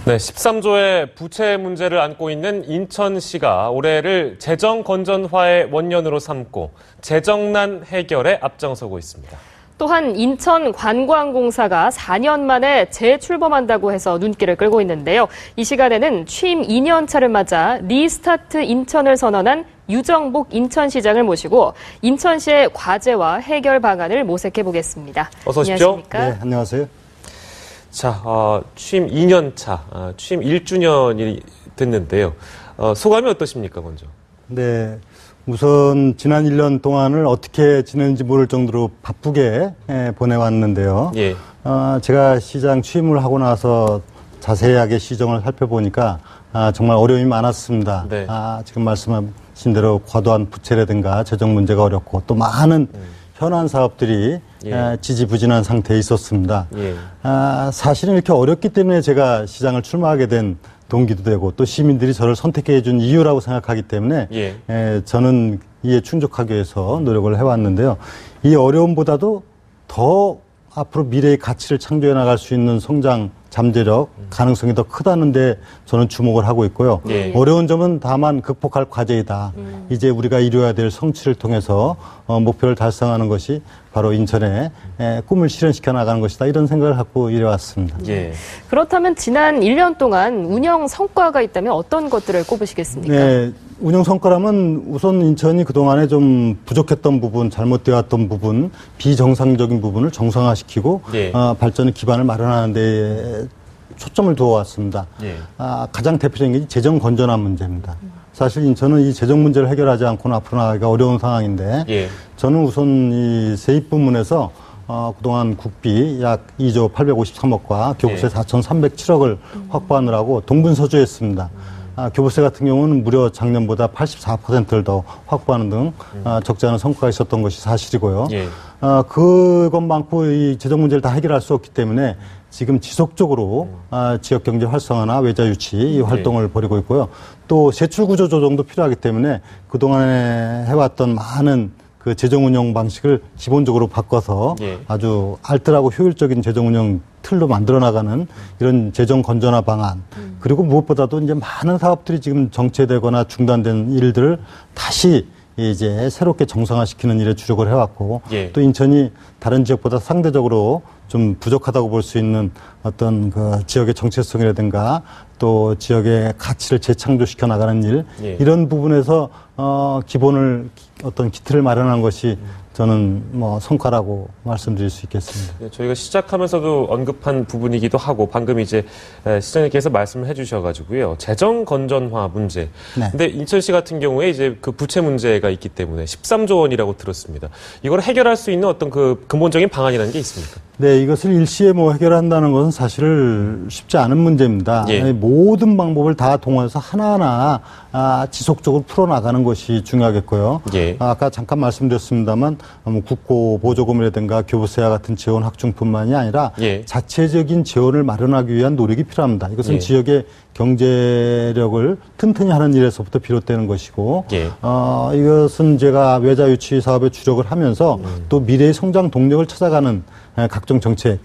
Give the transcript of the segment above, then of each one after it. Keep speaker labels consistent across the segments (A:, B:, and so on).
A: 네, 13조의 부채 문제를 안고 있는 인천시가 올해를 재정 건전화의 원년으로 삼고 재정난 해결에 앞장서고 있습니다.
B: 또한 인천관광공사가 4년 만에 재출범한다고 해서 눈길을 끌고 있는데요. 이 시간에는 취임 2년 차를 맞아 리스타트 인천을 선언한 유정복 인천시장을 모시고 인천시의 과제와 해결 방안을 모색해 보겠습니다.
A: 어서 오십시오.
B: 안녕하십니까?
C: 네, 안녕하세요.
A: 자, 취임 2년 차, 취임 1주년이 됐는데요. 소감이 어떠십니까, 먼저?
C: 네, 우선 지난 1년 동안을 어떻게 지냈는지 모를 정도로 바쁘게 보내왔는데요.
A: 예.
C: 제가 시장 취임을 하고 나서 자세하게 시정을 살펴보니까 정말 어려움이 많았습니다.
A: 네.
C: 지금 말씀하신 대로 과도한 부채라든가 재정 문제가 어렵고 또 많은 현안 사업들이 지지부진한 상태에 있었습니다.
A: 예.
C: 사실은 이렇게 어렵기 때문에 제가 시장을 출마하게 된 동기도 되고 또 시민들이 저를 선택해 준 이유라고 생각하기 때문에 저는 이에 충족하기 위해서 노력을 해왔는데요. 이 어려움보다도 더 앞으로 미래의 가치를 창조해 나갈 수 있는 성장 잠재력 가능성이 더 크다는데 저는 주목을 하고 있고요. 어려운 점은 다만 극복할 과제이다. 이제 우리가 이루어야 될 성취를 통해서 목표를 달성하는 것이 바로 인천의 꿈을 실현시켜 나가는 것이다. 이런 생각을 갖고 이래왔습니다.
B: 예. 그렇다면 지난 1년 동안 운영 성과가 있다면 어떤 것들을 꼽으시겠습니까?
C: 네, 운영 성과라면 우선 인천이 그동안에 좀 부족했던 부분, 잘못되어 왔던 부분, 비정상적인 부분을 정상화시키고 발전의 기반을 마련하는 데 초점을 두어 왔습니다. 가장 대표적인 게 재정 건전화 문제입니다. 사실 인천은 이 재정 문제를 해결하지 않고는 앞으로 나가기가 어려운 상황인데 저는 우선 이 세입 부문에서 그동안 국비 약 2조 853억과 교부세 4,307억을 확보하느라고 동분서주했습니다. 교부세 같은 경우는 무려 작년보다 84%를 더 확보하는 등 적지 않은 성과가 있었던 것이 사실이고요. 그것만큼 이 재정 문제를 다 해결할 수 없기 때문에 지금 지속적으로 지역 경제 활성화나 외자 유치 이 활동을 벌이고 있고요. 또 세출 구조 조정도 필요하기 때문에 그동안에 해왔던 많은 그 재정 운영 방식을 기본적으로 바꿔서 아주 알뜰하고 효율적인 재정 운영 틀로 만들어 나가는 이런 재정 건전화 방안. 그리고 무엇보다도 이제 많은 사업들이 지금 정체되거나 중단된 일들을 다시 이제 새롭게 정상화시키는 일에 주력을 해왔고 또 인천이 다른 지역보다 상대적으로 좀 부족하다고 볼 수 있는 어떤 그 지역의 정체성이라든가 또 지역의 가치를 재창조시켜 나가는 일 이런 부분에서 기본을 어떤 기틀을 마련한 것이 저는 뭐 성과라고 말씀드릴 수 있겠습니다.
A: 저희가 시작하면서도 언급한 부분이기도 하고 방금 이제 시장님께서 말씀을 해주셔가지고요. 재정 건전화 문제. 근데 인천시 같은 경우에 이제 그 부채 문제가 있기 때문에 13조 원이라고 들었습니다. 이걸 해결할 수 있는 어떤 그 근본적인 방안이라는 게 있습니까?
C: 네, 이것을 일시에 뭐 해결한다는 것은 사실 쉽지 않은 문제입니다. 모든 방법을 다 동원해서 하나하나 지속적으로 풀어나가는 것이 중요하겠고요. 아까 잠깐 말씀드렸습니다만 국고 보조금이라든가 교부세와 같은 재원 확충뿐만이 아니라 자체적인 재원을 마련하기 위한 노력이 필요합니다. 이것은 지역의 경제력을 튼튼히 하는 일에서부터 비롯되는 것이고 이것은 제가 외자 유치 사업에 주력을 하면서 또 미래의 성장 동력을 찾아가는 각종 정책,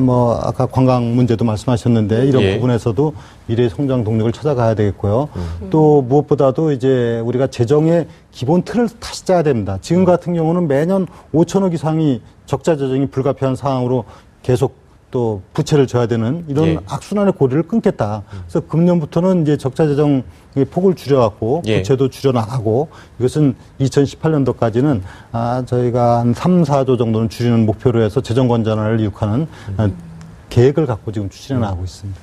C: 뭐 아까 관광 문제도 말씀하셨는데 이런 부분에서도 미래의 성장 동력을 찾아가야 되겠고요. 또 무엇보다도 이제 우리가 재정의 기본 틀을 다시 짜야 됩니다. 지금 같은 경우는 매년 5천억 이상이 적자 재정이 불가피한 상황으로 계속 또 부채를 져야 되는 이런 악순환의 고리를 끊겠다. 그래서 금년부터는 이제 적자 재정 폭을 줄여갖고 부채도 줄여나가고 이것은 2018년도까지는 저희가 한 3, 4조 정도는 줄이는 목표로 해서 재정 건전화를 이룩하는 계획을 갖고 지금 추진해 나가고 있습니다.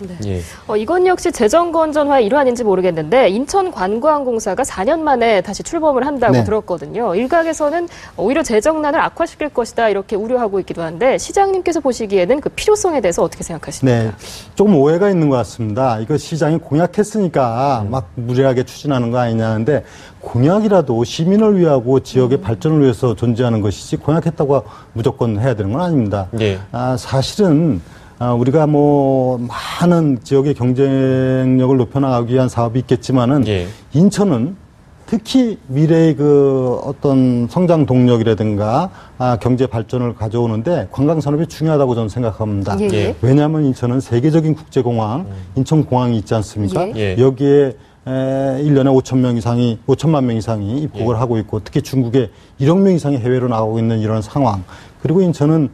B: 이건 역시 재정 건전화의 일환인지 모르겠는데 인천관광공사가 4년 만에 다시 출범을 한다고 들었거든요. 일각에서는 오히려 재정난을 악화시킬 것이다 이렇게 우려하고 있기도 한데 시장님께서 보시기에는 그 필요성에 대해서 어떻게 생각하십니까?
C: 네, 조금 오해가 있는 것 같습니다. 이거 시장이 공약했으니까 막 무리하게 추진하는 거 아니냐는데 공약이라도 시민을 위하고 지역의 발전을 위해서 존재하는 것이지 공약했다고 무조건 해야 되는 건 아닙니다. 사실은 우리가 뭐 많은 지역의 경쟁력을 높여나가기 위한 사업이 있겠지만은 인천은 특히 미래의 그 어떤 성장 동력이라든가 경제 발전을 가져오는데 관광산업이 중요하다고 저는 생각합니다.
B: 예.
C: 왜냐하면 인천은 세계적인 국제공항, 인천공항이 있지 않습니까?
B: 예.
C: 여기에 1년에 5천만 명 이상이 입국을 하고 있고 특히 중국에 1억 명 이상이 해외로 나가고 있는 이런 상황. 그리고 인천은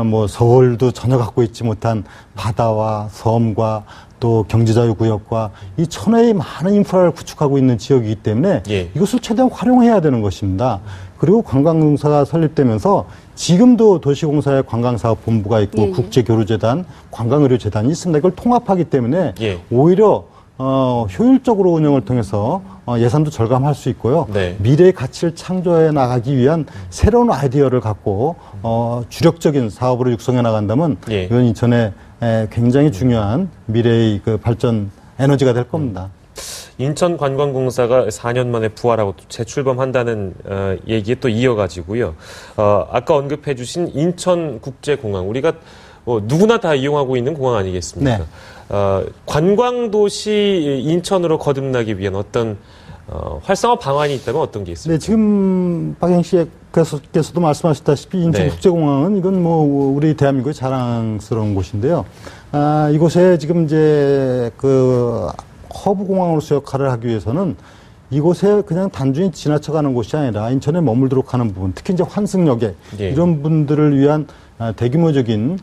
C: 뭐 서울도 전혀 갖고 있지 못한 바다와 섬과 또 경제자유구역과 이 천혜의 많은 인프라를 구축하고 있는 지역이기 때문에 이것을 최대한 활용해야 되는 것입니다. 그리고 관광공사가 설립되면서 지금도 도시공사의 관광사업본부가 있고 국제교류재단, 관광의료재단이 있습니다. 이걸 통합하기 때문에 오히려 효율적으로 운영을 통해서 예산도 절감할 수 있고요. 미래의 가치를 창조해 나가기 위한 새로운 아이디어를 갖고 주력적인 사업으로 육성해 나간다면 이건 인천의 굉장히 중요한 미래의 그 발전 에너지가 될 겁니다.
A: 인천관광공사가 4년 만에 부활하고 재출범한다는 얘기에 또 이어가지고요. 아까 언급해 주신 인천국제공항, 우리가 누구나 다 이용하고 있는 공항 아니겠습니까?
C: 네.
A: 관광도시 인천으로 거듭나기 위한 어떤 활성화 방안이 있다면 어떤 게 있습니까?
C: 네, 지금 박영 씨께서도 말씀하셨다시피 인천국제공항은 이건 뭐 우리 대한민국의 자랑스러운 곳인데요. 이곳에 지금 이제 그 허브 공항으로서 역할을 하기 위해서는 이곳에 그냥 단순히 지나쳐가는 곳이 아니라 인천에 머물도록 하는 부분, 특히 이제 환승역에 이런 분들을 위한 대규모적인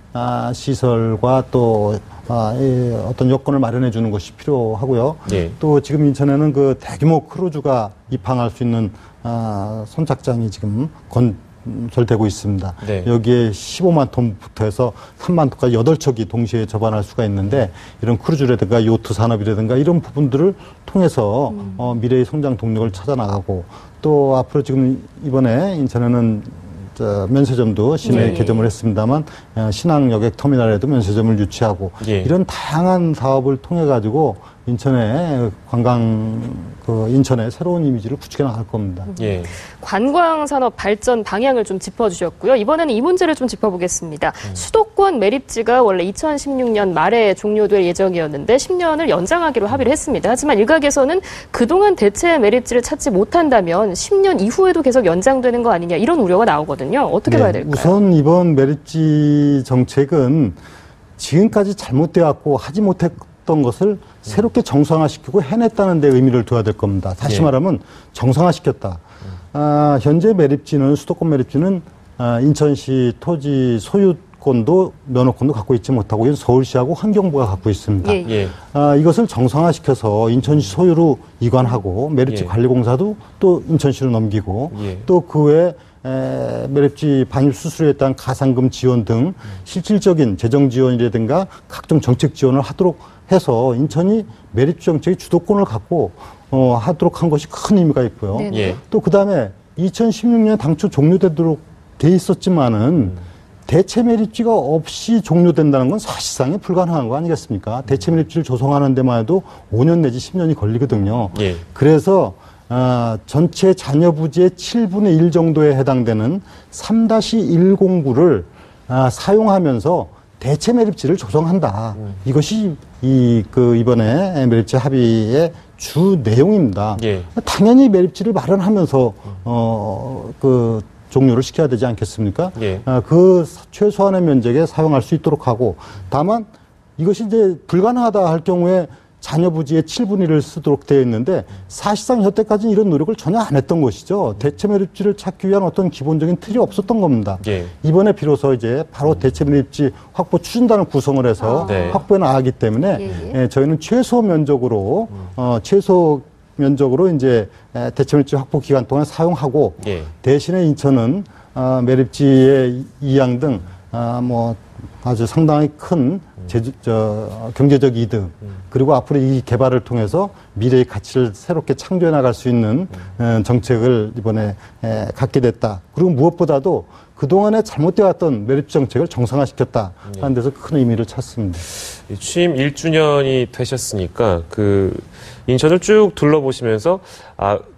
C: 시설과 또 어떤 여건을 마련해 주는 것이 필요하고요. 또 지금 인천에는 그 대규모 크루즈가 입항할 수 있는 선착장이 지금 건설되고 있습니다. 여기에 15만 톤부터 해서 3만 톤까지 8척이 동시에 접안할 수가 있는데 이런 크루즈라든가 요트 산업이라든가 이런 부분들을 통해서 미래의 성장 동력을 찾아 나가고 또 앞으로 지금 이번에 인천에는 면세점도 시내에 개점을 했습니다만 신항 여객 터미널에도 면세점을 유치하고 이런 다양한 사업을 통해 가지고 인천의 인천의 새로운 이미지를 구축해 나갈 겁니다.
B: 관광산업 발전 방향을 좀 짚어주셨고요. 이번에는 이 문제를 좀 짚어보겠습니다. 수도권 매립지가 원래 2016년 말에 종료될 예정이었는데 10년을 연장하기로 합의를 했습니다. 하지만 일각에서는 그동안 대체 매립지를 찾지 못한다면 10년 이후에도 계속 연장되는 거 아니냐 이런 우려가 나오거든요. 어떻게 봐야 될까요?
C: 우선 이번 매립지 정책은 지금까지 잘못되었고 하지 못했던 것을 새롭게 정상화시키고 해냈다는 데 의미를 둬야 될 겁니다. 다시 말하면 정상화시켰다. 현재 매립지는 수도권 매립지는 인천시 토지 소유권도 면허권도 갖고 있지 못하고 이건 서울시하고 환경부가 갖고 있습니다. 이것을 정상화시켜서 인천시 소유로 이관하고 매립지 관리공사도 또 인천시로 넘기고 또 그 외에 매립지 반입 수수료에 따른 가산금 지원 등 실질적인 재정 지원이라든가 각종 정책 지원을 하도록 해서 인천이 매립지 정책의 주도권을 갖고 하도록 한 것이 큰 의미가 있고요. 또 그다음에 2016년에 당초 종료되도록 돼 있었지만은 대체 매립지가 없이 종료된다는 건 사실상에 불가능한 거 아니겠습니까? 대체 매립지를 조성하는 데만 해도 5년 내지 10년이 걸리거든요. 그래서 전체 잔여 부지의 7분의 1 정도에 해당되는 3-109를 사용하면서 대체 매립지를 조성한다. 이것이 이번에 매립지 합의의 주 내용입니다. 당연히 매립지를 마련하면서 종료를 시켜야 되지 않겠습니까? 그 최소한의 면적에 사용할 수 있도록 하고 다만 이것이 이제 불가능하다 할 경우에 잔여 부지의 7분의 1을 쓰도록 되어 있는데 사실상 여태까지는 이런 노력을 전혀 안 했던 것이죠. 대체 매립지를 찾기 위한 어떤 기본적인 틀이 없었던 겁니다. 이번에 비로소 이제 바로 대체 매립지 확보 추진단을 구성을 해서 확보해 나가기 때문에 저희는 최소 면적으로 이제 대체 매립지 확보 기간 동안 사용하고 대신에 인천은 매립지의 이양 등 아주 상당히 큰 경제적 이득 그리고 앞으로 이 개발을 통해서 미래의 가치를 새롭게 창조해 나갈 수 있는 정책을 이번에 갖게 됐다. 그리고 무엇보다도 그동안에 잘못되어 왔던 매립지 정책을 정상화시켰다 하는 데서 큰 의미를 찾습니다.
A: 취임 1주년이 되셨으니까 인천을 쭉 둘러보시면서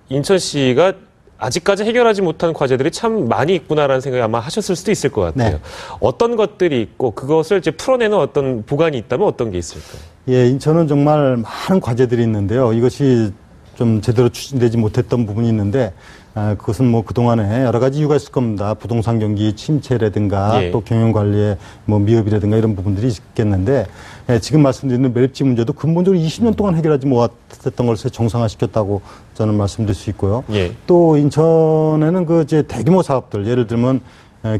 A: 인천시가 아직까지 해결하지 못한 과제들이 참 많이 있구나라는 생각이 아마 하셨을 수도 있을 것 같아요. 어떤 것들이 있고 그것을 이제 풀어내는 어떤 보관이 있다면 어떤 게 있을까요?
C: 인천은 정말 많은 과제들이 있는데요. 이것이 좀 제대로 추진되지 못했던 부분이 있는데 그것은 뭐 그동안에 여러 가지 이유가 있을 겁니다. 부동산 경기 침체라든가 또 경영 관리의 뭐 미흡이라든가 이런 부분들이 있겠는데 지금 말씀드리는 매립지 문제도 근본적으로 20년 동안 해결하지 못했던 것을 정상화시켰다고 저는 말씀드릴 수 있고요. 또 인천에는 그 이제 대규모 사업들 예를 들면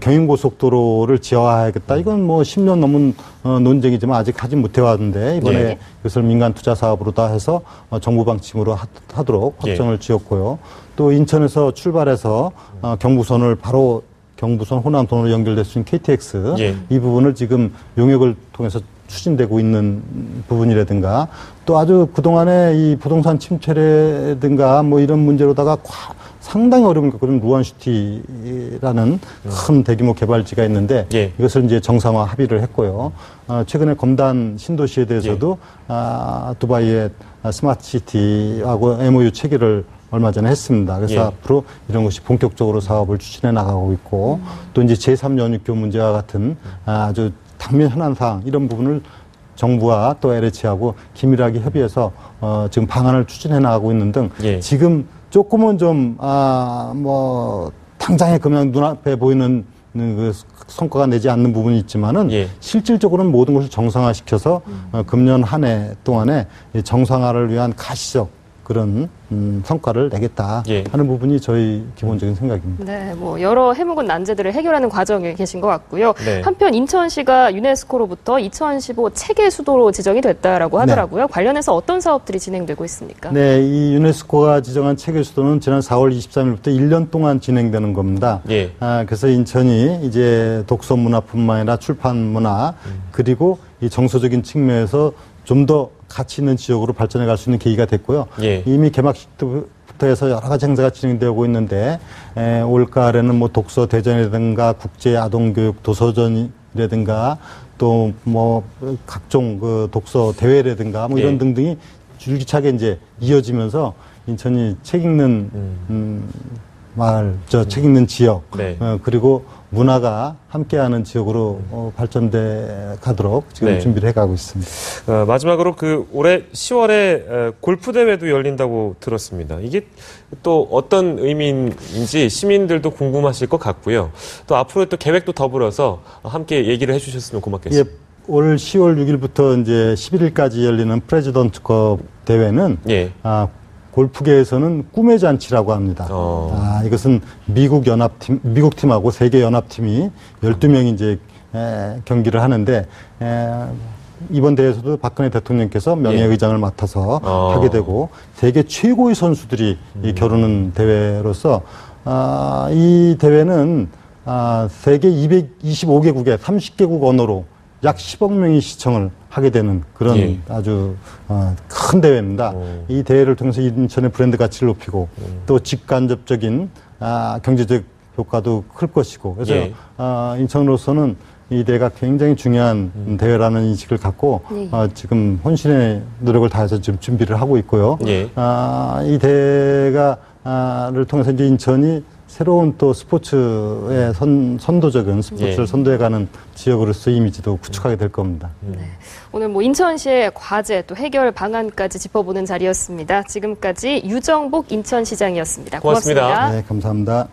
C: 경인고속도로를 지어야겠다. 이건 뭐 10년 넘은 논쟁이지만 아직 하지 못해왔는데 이번에 이것을 민간 투자 사업으로 다 해서 정부 방침으로 하도록 확정을 지었고요. 또 인천에서 출발해서 경부선을 바로 경부선 호남선으로 연결될 수 있는 KTX 이 부분을 지금 용역을 통해서 추진되고 있는 부분이라든가 또 아주 그동안에 이 부동산 침체라든가 뭐 이런 문제로다가 상당히 어려움을 겪고 있는 루안시티라는 큰 대규모 개발지가 있는데 이것을 이제 정상화 합의를 했고요. 최근에 검단 신도시에 대해서도 두바이의 스마트시티하고 MOU 체결을 얼마 전에 했습니다. 그래서 앞으로 이런 것이 본격적으로 사업을 추진해 나가고 있고 또 이제 제3연육교 문제와 같은 아주 당면 현안 사항 이런 부분을 정부와 또 LH하고 긴밀하게 협의해서 지금 방안을 추진해 나가고 있는 등 지금 조금은 좀 뭐 당장에 그냥 눈앞에 보이는 그 성과가 내지 않는 부분이 있지만은 실질적으로는 모든 것을 정상화시켜서 금년 한 해 동안에 정상화를 위한 가시적 그런 성과를 내겠다 하는 부분이 저희 기본적인 생각입니다.
B: 네, 뭐 여러 해묵은 난제들을 해결하는 과정에 계신 것 같고요. 한편 인천시가 유네스코로부터 2015 체계 수도로 지정이 됐다라고 하더라고요. 관련해서 어떤 사업들이 진행되고 있습니까? 네,
C: 이 유네스코가 지정한 체계 수도는 지난 4월 23일부터 1년 동안 진행되는 겁니다. 그래서 인천이 이제 독서 문화뿐만 아니라 출판 문화 그리고 이 정서적인 측면에서 좀 더 가치 있는 지역으로 발전해 갈 수 있는 계기가 됐고요. 이미 개막식부터 해서 여러 가지 행사가 진행되고 있는데 올가을에는 뭐 독서 대전이라든가 국제 아동교육 도서전이라든가 또 뭐 각종 그 독서 대회라든가 뭐 이런 등등이 줄기차게 이제 이어지면서 인천이 책 읽는 마을, 책 읽는 지역 그리고 문화가 함께하는 지역으로 발전돼 가도록 지금 준비를 해가고 있습니다.
A: 마지막으로 그 올해 10월에 골프 대회도 열린다고 들었습니다. 이게 또 어떤 의미인지 시민들도 궁금하실 것 같고요. 또 앞으로 또 계획도 더불어서 함께 얘기를 해주셨으면 고맙겠습니다.
C: 올 10월 6일부터 이제 11일까지 열리는 프레지던트컵 대회는 골프계에서는 꿈의 잔치라고 합니다. 이것은 미국 팀하고 세계 연합팀이 12명이 이제 경기를 하는데 이번 대회에서도 박근혜 대통령께서 명예의장을 맡아서 하게 되고 세계 최고의 선수들이 겨루는 대회로서 이 대회는 세계 225개국의 30개국 언어로 약 10억 명이 시청을 하게 되는 그런 아주 큰 대회입니다. 이 대회를 통해서 인천의 브랜드 가치를 높이고 또 직간접적인 경제적 효과도 클 것이고 그래서 인천으로서는 이 대회가 굉장히 중요한 대회라는 인식을 갖고 지금 혼신의 노력을 다해서 지금 준비를 하고 있고요. 이 대회가를 통해서 이제 인천이 새로운 또 스포츠의 선도적인 스포츠를 선도해가는 지역으로서 이미지도 구축하게 될 겁니다.
B: 오늘 뭐 인천시의 과제 또 해결 방안까지 짚어보는 자리였습니다. 지금까지 유정복 인천시장이었습니다. 고맙습니다.
C: 네, 감사합니다.